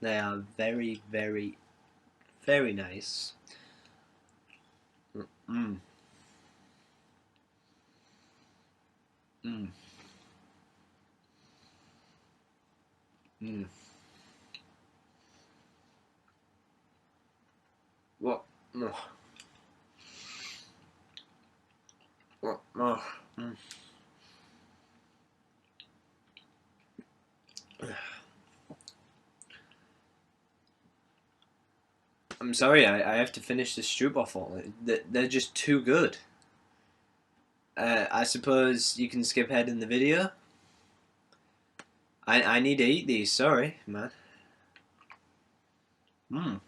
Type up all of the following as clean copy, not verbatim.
They are very, very, very nice. Mm. Mm. Mm. What? No. What? No. Mm. I'm sorry, I have to finish the Stroopwafel. They're just too good. I suppose you can skip ahead in the video. I need to eat these, sorry, man. Mm.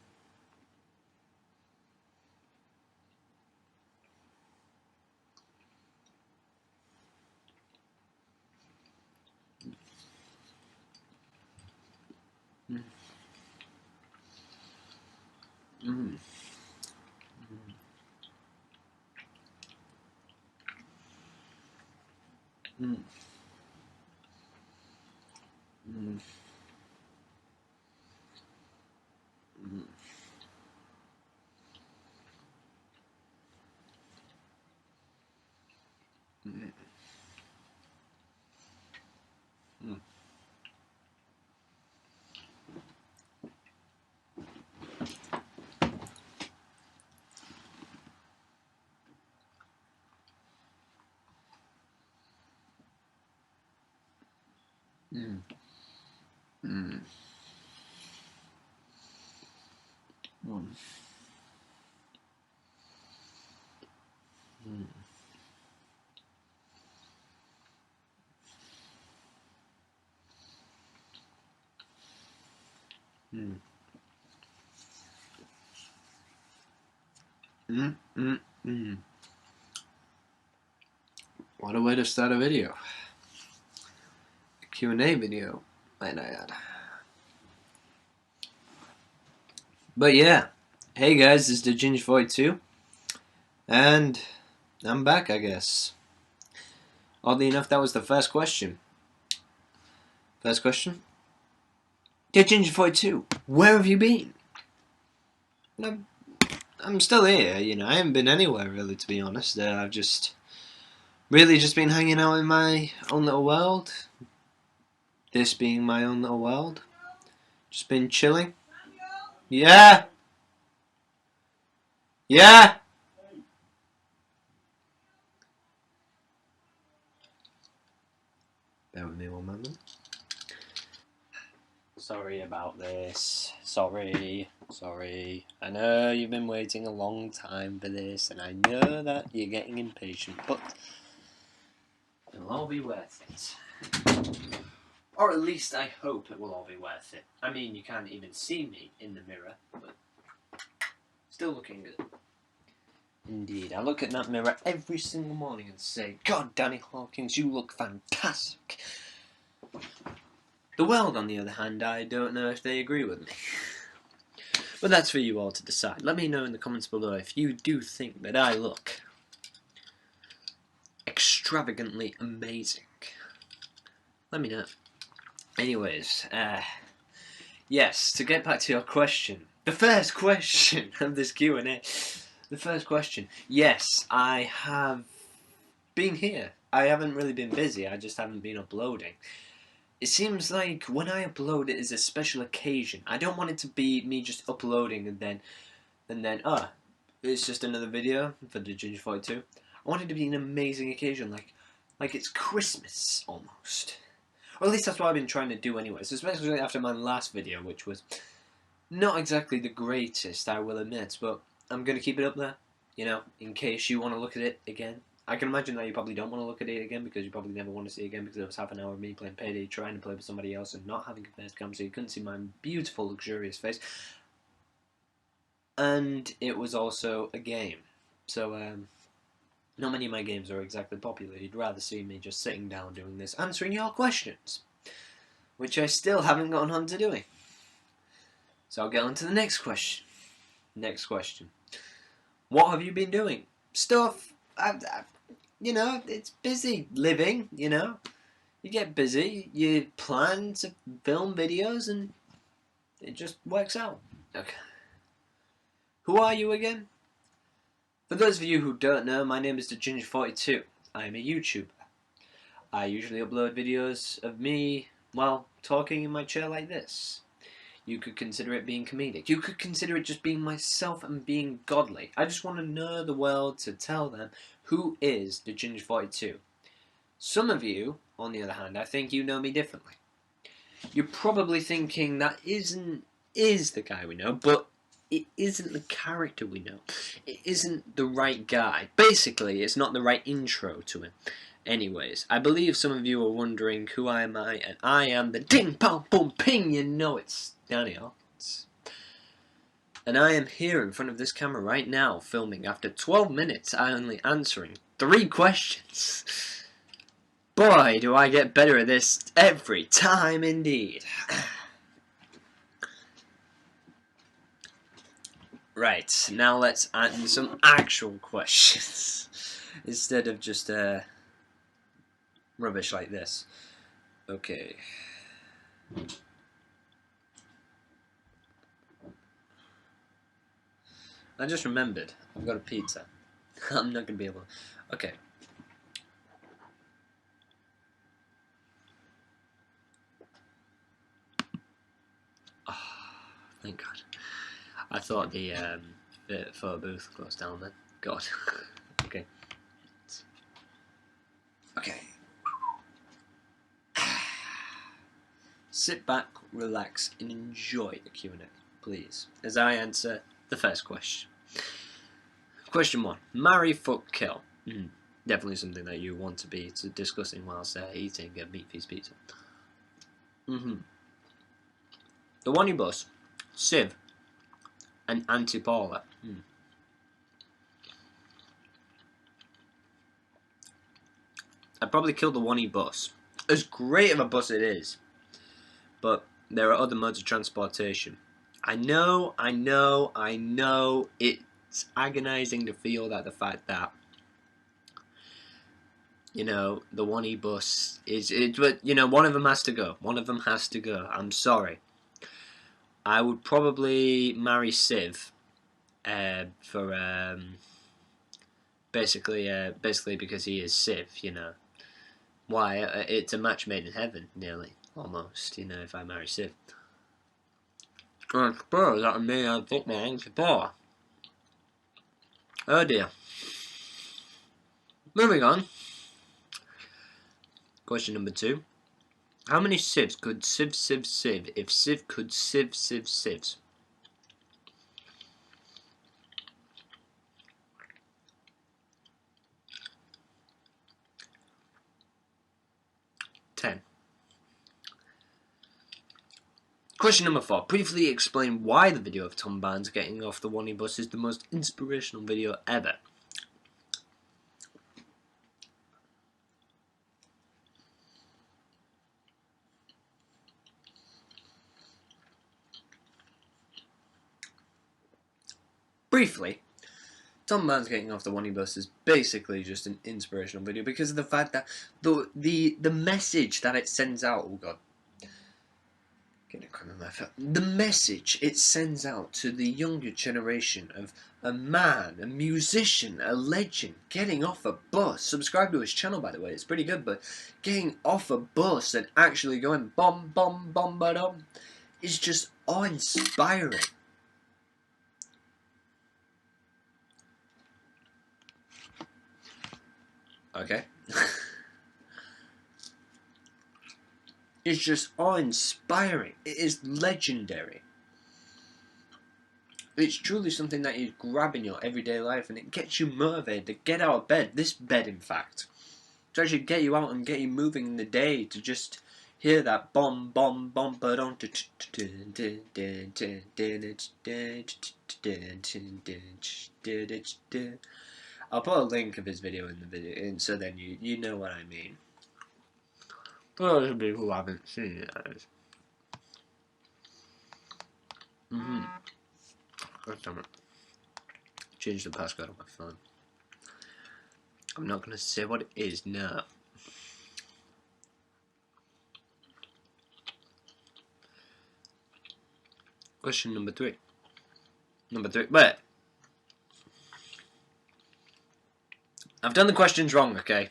Mm. Mm. Mm. Mm. Mm. Mm. Mm. Mm. Mm. Mm. Mm. Mm. Mm. Mm. Mm. What a way to start a video. A Q&A video, might I add. But yeah. Hey guys, this is the Ginger Void 2. And I'm back, I guess. Oddly enough, that was the first question. First question? Dear Ginger Void 2, where have you been? I'm still here, you know. I haven't been anywhere really, to be honest. I've just really just been hanging out in my own little world. This being my own little world. Just been chilling. Yeah! Yeah! Bear with me one moment. Sorry about this. Sorry. I know you've been waiting a long time for this, and I know that you're getting impatient, but it'll all be worth it. Or at least I hope it will all be worth it. I mean, you can't even see me in the mirror, but still looking good. Indeed, I look at that mirror every single morning and say, God, Danny Hawkins, you look fantastic. The world, on the other hand, I don't know if they agree with me. But that's for you all to decide. Let me know in the comments below if you do think that I look extravagantly amazing. Let me know. Anyways, yes, to get back to your question. The first question of this Q&A. The first question. Yes, I have been here. I haven't really been busy, I just haven't been uploading. It seems like when I upload it is a special occasion. I don't want it to be me just uploading and then it's just another video for the Ginger Fight 2. I want it to be an amazing occasion, like it's Christmas almost. Or at least that's what I've been trying to do anyways, especially after my last video, which was not exactly the greatest, I will admit, but I'm going to keep it up there, you know, in case you want to look at it again. I can imagine that you probably don't want to look at it again because you probably never want to see it again because it was half an hour of me playing Payday, trying to play with somebody else and not having a face cam, so you couldn't see my beautiful, luxurious face. And it was also a game. So, not many of my games are exactly popular. You'd rather see me just sitting down doing this, answering your questions, which I still haven't gotten on to doing. So I'll get on to the next question. Next question. What have you been doing? Stuff. You know, it's busy living, you know. You get busy, you plan to film videos, and It just works out. Okay. Who are you again? For those of you who don't know, my name is TheGinger42. I am a YouTuber. I usually upload videos of me, well, talking in my chair like this. You could consider it being comedic. You could consider it just being myself and being godly. I just want to know the world to tell them who is TheGinger42. Some of you, on the other hand, I think you know me differently. You're probably thinking that is the guy we know, but it isn't the character we know. It isn't the right guy. Basically, it's not the right intro to him. Anyways, I believe some of you are wondering who am I, and I am the ding pong boom ping. You know it's Daniel. And I am here in front of this camera right now, filming. After 12 minutes, I only answering 3 questions. Boy, do I get better at this every time, indeed. Right, now let's answer some actual questions instead of just rubbish like this. Okay. I just remembered, I've got a pizza. I'm not gonna be able to. Okay. Oh, thank God. I thought the photo booth closed down then. God. Okay. Okay. Sit back, relax, and enjoy the Q&A, please, as I answer the first question. Question 1. Marry, fuck, kill. Definitely something that you want to be discussing whilst eating a Meat Feast pizza. The Wani Bus, Civ, and Antipaula. I'd probably kill the Wani Bus. As great of a bus it is, but there are other modes of transportation. I know, it's agonizing to feel that the fact that, you know, the Wani Bus but, you know, one of them has to go. One of them has to go. I'm sorry. I would probably marry Civ for basically because he is Civ, you know. Why? It's a match made in heaven, nearly, almost. You know, if I marry Civ. I suppose that would mean I'd fuck my auntie Paula. Oh dear. Moving on. Question number 2. How many Civs could Civ if Civ could Civs? 10. Question number 4. Briefly explain why the video of Tom Barnes getting off the Wani Bus is the most inspirational video ever. Briefly, Tom Barnes getting off the Wani Bus is basically just an inspirational video because of the fact that the message that it sends out. Oh God. The message it sends out to the younger generation of a man, a musician, a legend, getting off a bus. Subscribe to his channel, by the way, it's pretty good, but getting off a bus and actually going bum bum bum ba dum is just awe-inspiring. Okay. It's just awe-inspiring. It is legendary. It's truly something that is grabbing your everyday life and it gets you motivated to get out of bed. This bed, in fact. To actually get you out and get you moving in the day. To just hear that bomb bomb bomb ba dum. I'll put a link of his video in the video, and so then you know what I mean. For those of you who haven't seen it, God damn it. Change the passcode on my phone. I'm not going to say what it is now. Question number 3. Wait. I've done the questions wrong, okay?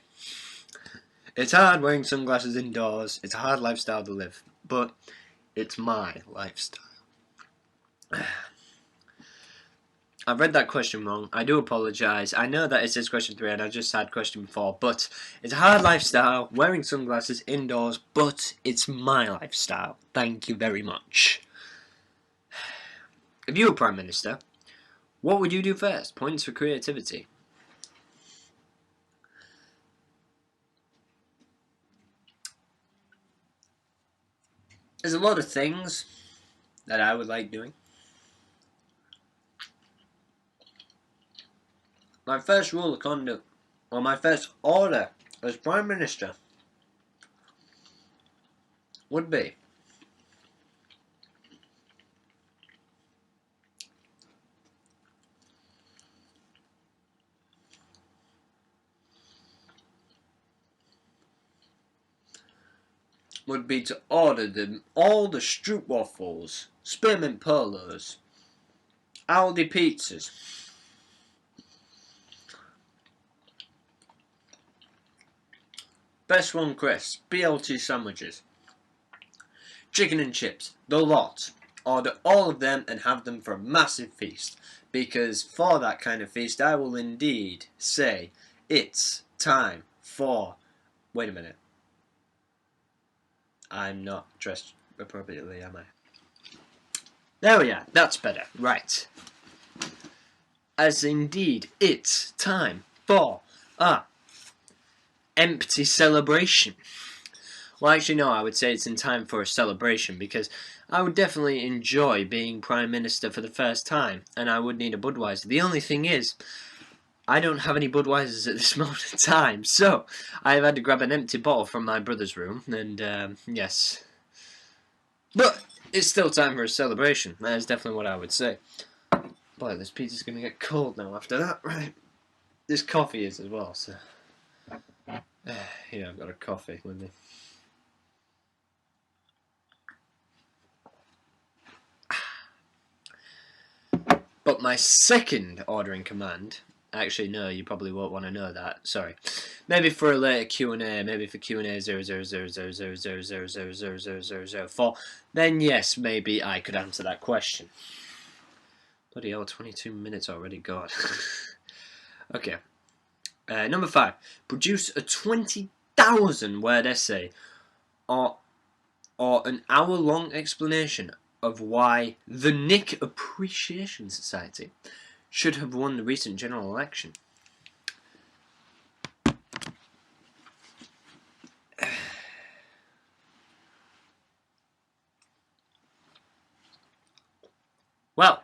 It's hard wearing sunglasses indoors. It's a hard lifestyle to live. But it's my lifestyle. I've read that question wrong. I do apologise. I know that it says question 3 and I just had question 4. But it's a hard lifestyle, wearing sunglasses indoors, but it's my lifestyle. Thank you very much. If you were Prime Minister, what would you do first? Points for creativity. There's a lot of things that I would like doing. My first rule of conduct, or my first order as Prime Minister, would be to order them all the Stroopwafels, Spearmint Polos, Aldi pizzas, Best One crisps, BLT sandwiches, chicken and chips, the lot. Order all of them and have them for a massive feast. Because for that kind of feast, I will indeed say it's time for... Wait a minute. I'm not dressed appropriately, am I? There we are. That's better. Right. As indeed, it's time for a empty celebration. Well, actually, no, I would say it's in time for a celebration because I would definitely enjoy being Prime Minister for the first time, and I would need a Budweiser. The only thing is, I don't have any Budweisers at this moment in time, so I've had to grab an empty bottle from my brother's room, and yes. But it's still time for a celebration. That is definitely what I would say. Boy, this pizza's going to get cold now after that, right? This coffee is as well, so... yeah, I've got a coffee with me. But my second order in command... Actually, no, you probably won't want to know that. Sorry. Maybe for a later Q&A, maybe for Q&A 00000000004, then yes, maybe I could answer that question. Bloody hell, 22 minutes already gone. Okay. Number 5. Produce a 20,000 word essay or an hour-long explanation of why the Nick Appreciation Society should have won the recent general election. Well,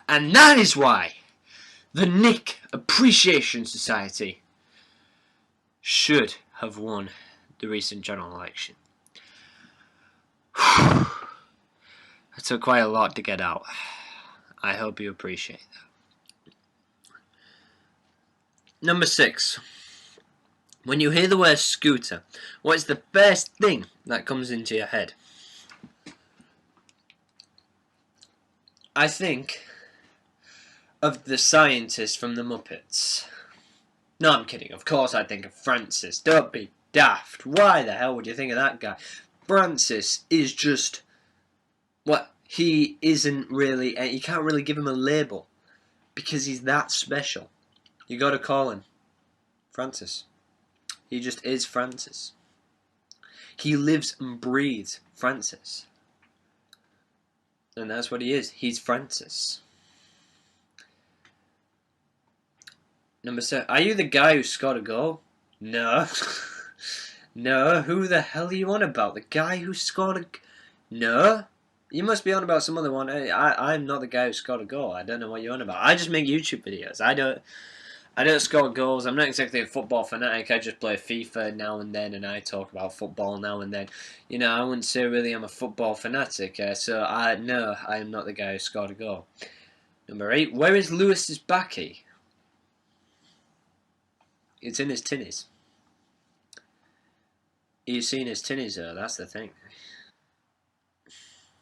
and that is why the Nick Appreciation Society should have won the recent general election. That took quite a lot to get out. I hope you appreciate that. Number 6. When you hear the word scooter, what is the first thing that comes into your head? I think of the scientist from the Muppets. No, I'm kidding. Of course I think of Francis. Don't be daft. Why the hell would you think of that guy? Francis is just... What? He isn't really... You can't really give him a label. Because he's that special. You gotta call him Francis. He just is Francis. He lives and breathes Francis. And that's what he is. He's Francis. Number 7. Are you the guy who scored a goal? No. No. Who the hell are you on about? The guy who scored a... No. You must be on about some other one. I'm not the guy who scored a goal. I don't know what you're on about. I just make YouTube videos. I don't score goals. I'm not exactly a football fanatic. I just play FIFA now and then, and I talk about football now and then. You know, I wouldn't say really I'm a football fanatic. No, I am not the guy who scored a goal. Number 8. Where is Lewis's backy? It's in his tinnies. You've seen his tinnies though, that's the thing.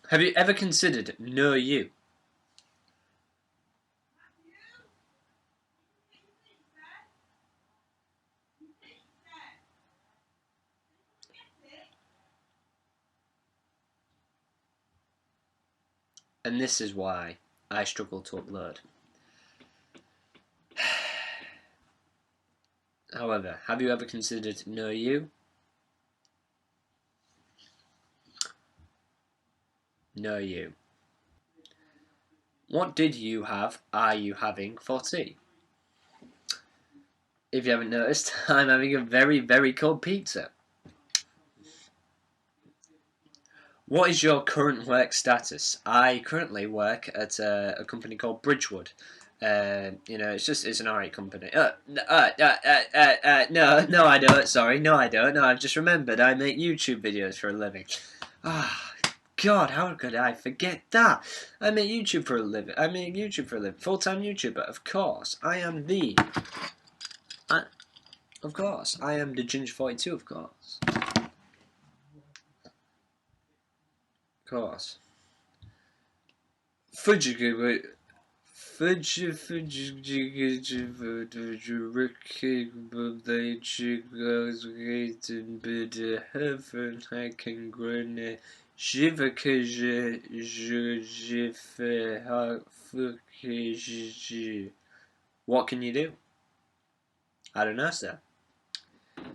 Have you ever considered No You? And this is why I struggle to upload. However, have you ever considered No You? No You. What did you have, are you having for tea? If you haven't noticed, I'm having a very, very cold pizza. What is your current work status? I currently work at a company called Bridgewood. You know, it's an alright company. No, I don't. Sorry, no, I don't. No, I've just remembered. I make YouTube videos for a living. Ah, God, how could I forget that? I make YouTube for a living. Full-time YouTuber, of course. Of course, I am the Ginger42, of course. Of course. What can you do? I don't know, sir.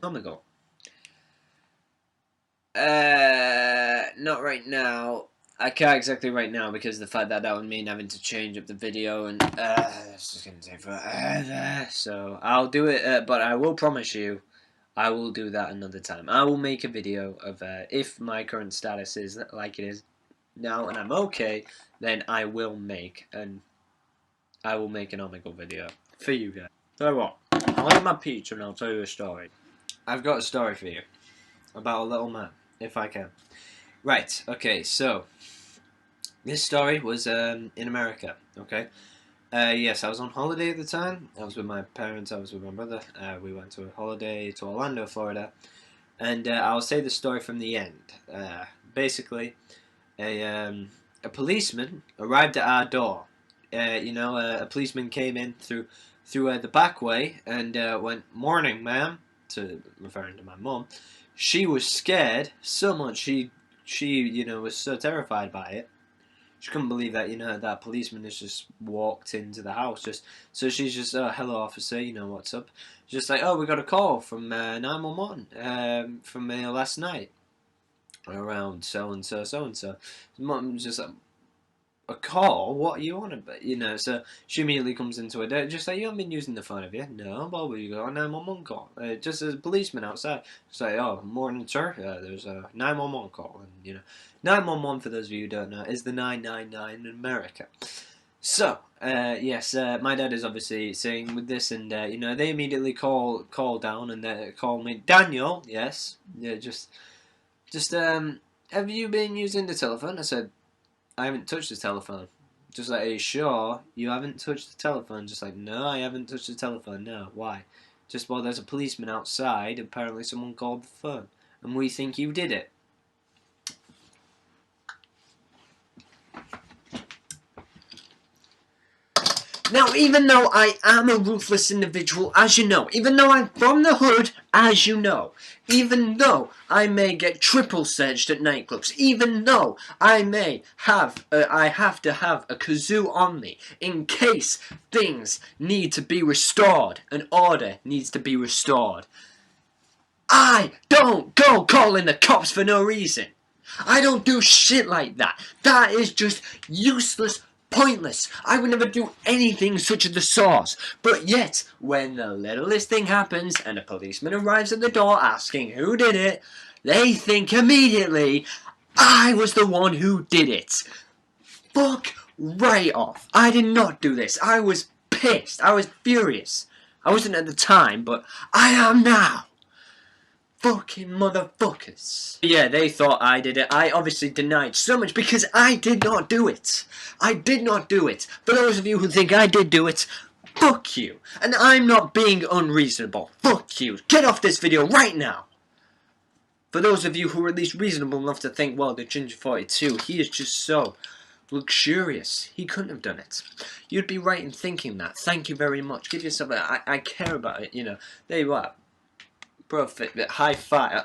Comical. Not right now. I can't exactly right now because of the fact that would mean having to change up the video and it's just gonna take forever. So I'll do it, but I will promise you, I will do that another time. I will make a video of if my current status is like it is now and I'm okay, then I will make an Omegle video for you guys. So what? I'll eat my pizza and I'll tell you a story. I've got a story for you about a little man, if I can. Right, okay, so this story was in America, okay? Yes, I was on holiday at the time. I was with my parents, I was with my brother. We went to a holiday to Orlando, Florida. And I'll say the story from the end. Basically, a policeman arrived at our door. A policeman came in through the back way and went, "Morning, ma'am," referring to my mum. She was scared so much she was so terrified by it. She couldn't believe that that policeman has just walked into the house. So she's just, "Oh, hello, officer. What's up?" Just like, "Oh, we got a call from 911 from last night around so and so." Mum's just like, "A call? What are you on about?" So she immediately comes into it, just like, "You haven't been using the phone, have you?" "No, why would you go on 911 call?" Just as a policeman outside. Just like, "Oh, morning, sir. There's a 911 call." And 911, for those of you who don't know, is the 999 in America. So, yes, my dad is obviously saying with this, and they immediately call down and they call me, "Daniel." "Yes, yeah, just have you been using the telephone?" I said, "I haven't touched the telephone." Just like, "Are you sure you haven't touched the telephone?" Just like, "No, I haven't touched the telephone." "No, why?" "Just, well, there's a policeman outside. Apparently someone called the phone, and we think you did it." Now, even though I am a ruthless individual, as you know, even though I'm from the hood, as you know, even though I may get triple searched at nightclubs, even though I have to have a kazoo on me in case things need to be restored, an order needs to be restored, I don't go calling the cops for no reason. I don't do shit like that. That is just useless, pointless. I would never do anything such as the sauce. But yet, when the littlest thing happens and a policeman arrives at the door asking who did it, they think immediately, I was the one who did it. Fuck right off. I did not do this. I was pissed. I was furious. I wasn't at the time, but I am now. Fucking motherfuckers. Yeah, they thought I did it. I obviously denied so much because I did not do it. I did not do it. For those of you who think I did do it, fuck you. And I'm not being unreasonable. Fuck you. Get off this video right now. For those of you who are at least reasonable enough to think, well, the Ginger 42, he is just so luxurious. He couldn't have done it. You'd be right in thinking that. Thank you very much. Give yourself a... I care about it, you know. There you are. Perfect. High five.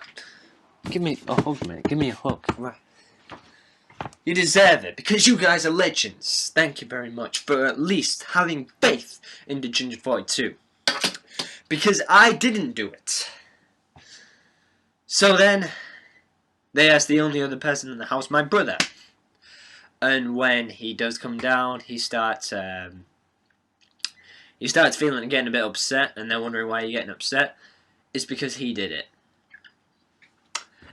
Give me a hug, mate. Give me a hug. Right. You deserve it, because you guys are legends. Thank you very much for at least having faith in the Ginger 42. Because I didn't do it. So then, they asked the only other person in the house, my brother. And when he does come down, he starts feeling and getting a bit upset, and they're wondering why you're getting upset. It's because he did it.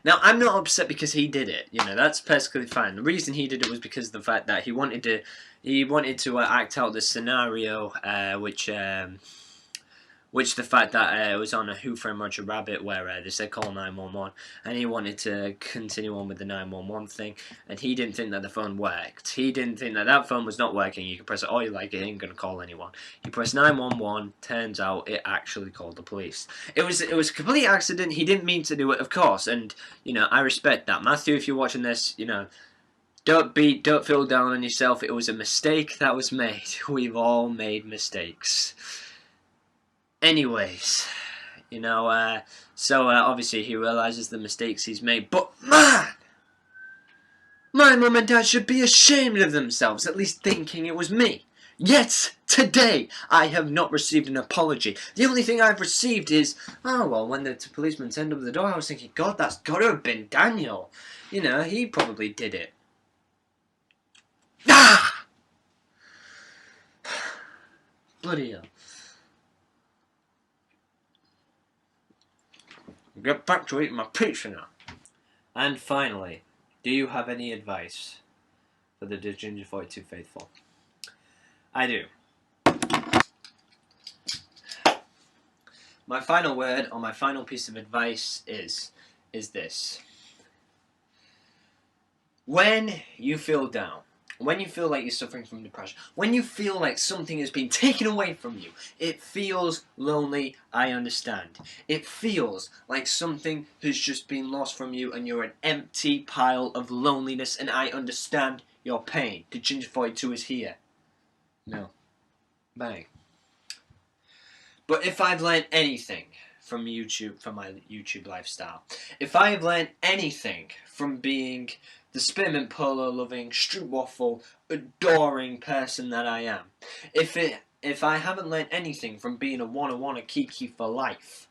Now, I'm not upset because he did it. You know, that's perfectly fine. The reason he did it was because of the fact that he wanted to act out the scenario, which the fact that it was on a Who Framed Roger Rabbit where they said call 911, and he wanted to continue on with the 911 thing, and he didn't think that the phone worked. He didn't think that that phone was not working. You can press it all you like, it ain't gonna call anyone. You press 911, turns out it actually called the police. It was a complete accident. He didn't mean to do it, of course, and you know I respect that. Matthew, if you're watching this, you know, don't feel down on yourself. It was a mistake that was made. We've all made mistakes. Anyways, you know, so obviously he realizes the mistakes he's made, but man, my mum and dad should be ashamed of themselves, at least thinking it was me. Yet, today, I have not received an apology. The only thing I've received is, oh, well, when the policeman turned up the door, I was thinking, God, that's gotta have been Daniel. You know, he probably did it. Ah! Bloody hell. Get back to eating my pizza now. And finally, do you have any advice for the Ginger 42 faithful? I do. My final word, or my final piece of advice is this. When you feel down, when you feel like you're suffering from depression, when you feel like something has been taken away from you, it feels lonely, I understand. It feels like something has just been lost from you and you're an empty pile of loneliness, and I understand your pain. The Ginger 42 is here. No. Bang. But if I've learned anything from YouTube, from my YouTube lifestyle, if I have learned anything from being the spearmint polo loving, stroopwafel adoring person that I am, if I haven't learned anything from being a wanna kiki for life,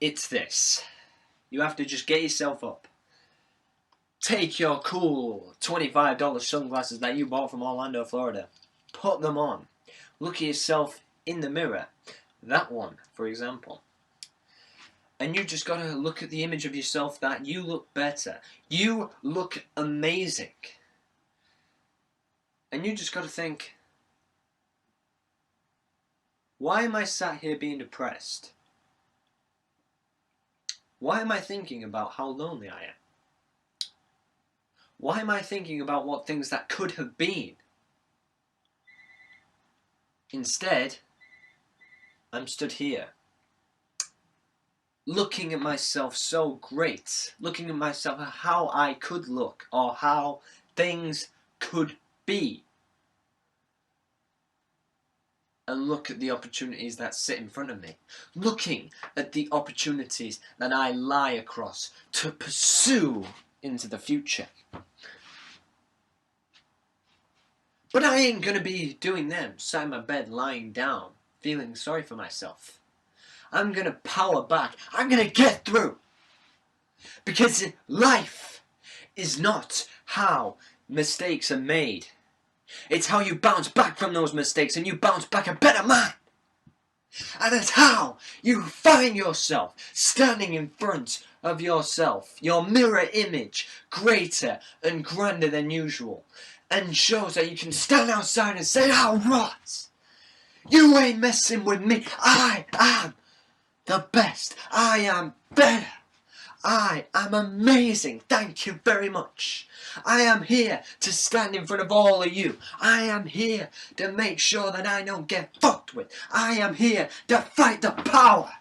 it's this. You have to just get yourself up. Take your cool $25 sunglasses that you bought from Orlando, Florida. Put them on. Look at yourself in the mirror. That one, for example. And you just gotta look at the image of yourself that you look better. You look amazing. And you just gotta think, why am I sat here being depressed? Why am I thinking about how lonely I am? Why am I thinking about what things that could have been? Instead, I'm stood here, looking at myself so great, looking at myself at how I could look, or how things could be. And look at the opportunities that sit in front of me. Looking at the opportunities that I lie across to pursue into the future. But I ain't gonna be doing them, sat in my bed lying down, feeling sorry for myself. I'm gonna power back. I'm gonna get through. Because life is not how mistakes are made. It's how you bounce back from those mistakes and you bounce back a better man. And that's how you find yourself standing in front of yourself, your mirror image, greater and grander than usual, and shows that you can stand outside and say, "Oh, what? You ain't messing with me. I am the best. I am better. I am amazing. Thank you very much. I am here to stand in front of all of you. I am here to make sure that I don't get fucked with. I am here to fight the power